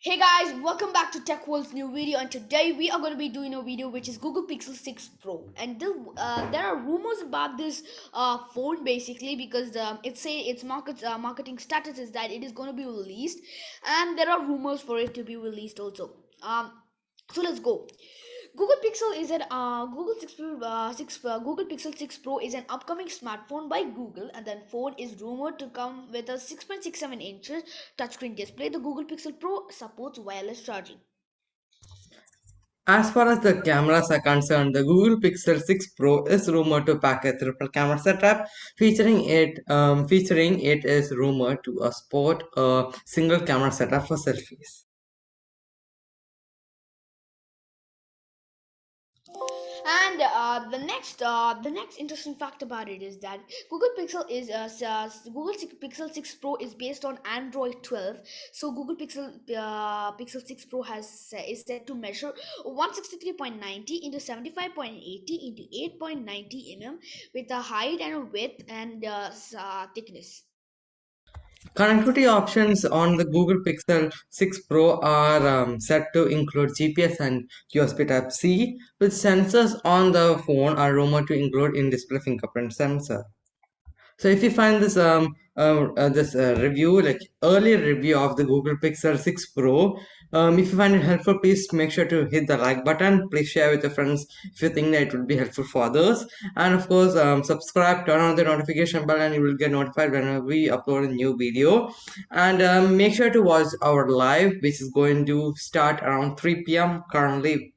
Hey guys, welcome back to Tech World's new video, and today we are going to be doing a video which is Google Pixel 6 Pro. And there are rumors about this phone basically because its marketing status is that it is going to be released, and there are rumors for it to be released also. So let's go. Google Pixel 6 Pro is an upcoming smartphone by Google, and then phone is rumored to come with a 6.67 inches touchscreen display. The Google Pixel Pro supports wireless charging. As far as the cameras are concerned, the Google Pixel 6 Pro is rumored to pack a triple camera setup. Featuring it is rumored to sport a single camera setup for selfies. And the next interesting fact about it is that Pixel 6 Pro is based on Android 12. So Pixel 6 Pro is set to measure 163.90 into 75.80 into 8.90 mm with a height and a width and thickness. Connectivity options on the Google Pixel 6 Pro are set to include GPS and USB Type-C, with sensors on the phone are rumored to include in-display fingerprint sensor. So if you find this review, like earlier review of the Google Pixel 6 Pro, if you find it helpful, please make sure to hit the like button. Please share with your friends if you think that it would be helpful for others. And of course, subscribe, turn on the notification bell, and you will get notified whenever we upload a new video. And make sure to watch our live, which is going to start around 3 p.m. currently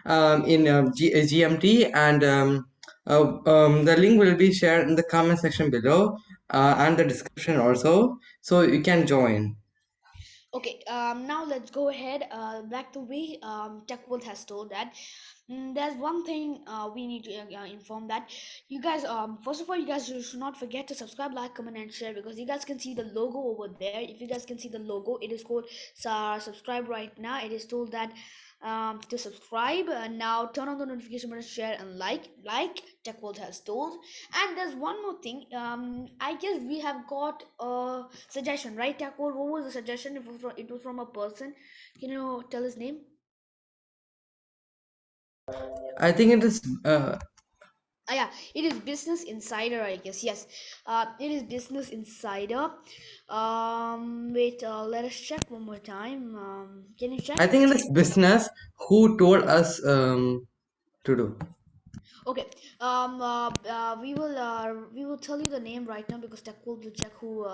in GMT, and the link will be shared in the comment section below and the description also, so you can join. Okay, now let's go ahead. Like the way TechWorld has told that there's one thing we need to inform that you guys. First of all, you guys should not forget to subscribe, like, comment, and share because you guys can see the logo over there. If you guys can see the logo, it is called subscribe right now. It is told that to subscribe and now turn on the notification button, share and like TechWorld has told. And there's one more thing. I guess we have got a suggestion, right, TechWorld? What was the suggestion? It was from a person. Can you tell his name? I think it is Yeah, it is Business Insider, I guess. Yes, it is Business Insider. Wait, let us check one more time. Can you check? I think it is business who told us to do. Okay. We will tell you the name right now because TechWorld will check who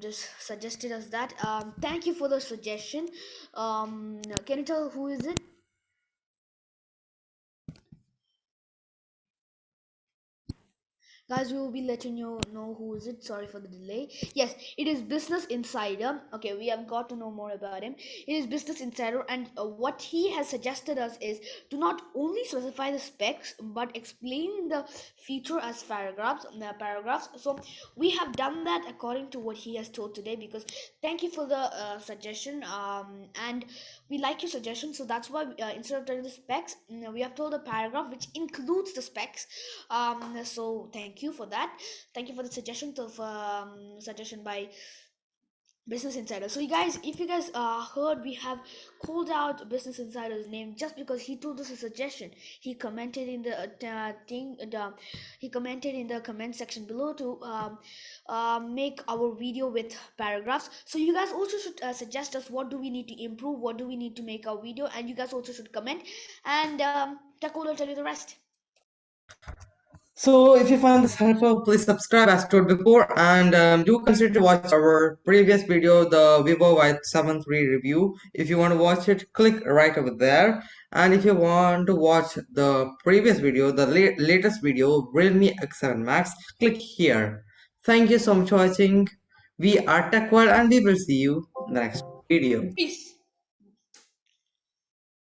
just suggested us that. Thank you for the suggestion. Can you tell who is it? Guys, we will be letting you know who is it. Sorry for the delay. Yes, it is Business Insider. Okay, we have got to know more about him. It is Business Insider, and what he has suggested us is to not only specify the specs but explain the feature as paragraphs. So we have done that according to what he has told today. Because thank you for the suggestion. And we like your suggestion, so that's why instead of telling the specs, we have told a paragraph which includes the specs. So thank you for that. Thank you for the suggestion by Business Insider. So you guys, if you guys heard, we have called out Business Insider's name just because he told us a suggestion. He commented in the he commented in the comment section below to make our video with paragraphs. So you guys also should suggest us what do we need to improve, what do we need to make our video, and you guys also should comment. And Taco will tell you the rest. So if you find this helpful, please subscribe as told before, and do consider to watch our previous video, the Vivo Y7 III review. If you want to watch it, click right over there. And if you want to watch the previous video, the latest video, Realme X7 Max, click here. Thank you so much for watching. We are TechWorld, and we will see you in the next video. Peace.